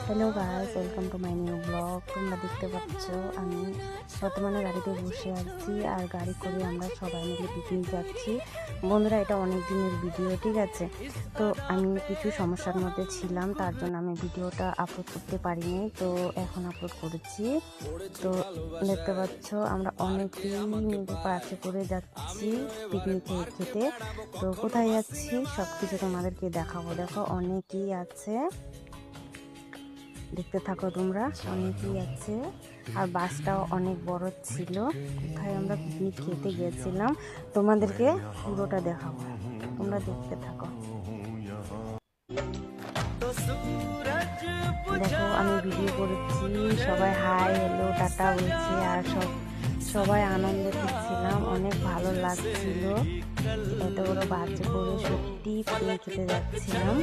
Hello guys, welcome to my new blog. তোমরা দেখতে পাচ্ছ আমি বর্তমানে গাড়িতে বসে আছি আর গাড়ি করে আমরা সবাই মিলে পিকনিক যাচ্ছি। বন্ধুরা, এটা অনেক দিনের ভিডিও, ঠিক আছে? তো আমি কিছু সমস্যার মধ্যে ছিলাম, তার জন্য আমি ভিডিওটা আপলোড করতে পারিনি, তো এখন আপলোড করেছি। তো দেখতে পাচ্ছ আমরা অনেকেই বাসে করে যাচ্ছি পিকনিক খেতে। তো কোথায় যাচ্ছি সব কিছু তোমাদেরকে দেখাবো। দেখো অনেকেই আছে, দেখতে থাকো তোমরা, অনেকেই আছে। আর বাসটাও অনেক বড় ছিল। কোথায় আমরা পিকনিক খেতে গিয়েছিলাম তোমাদেরকে পুরোটা দেখাবো, তোমরা দেখতে থাকো। দেখো আমি ভিডিও করেছি, সবাই হাই হ্যালো টাটা বলছি আর সবাই আনন্দ করছিলাম, অনেক ভালো লাগছিল। এত বড় বাসে করে সত্যি পিকনিক খেতে যাচ্ছিলাম।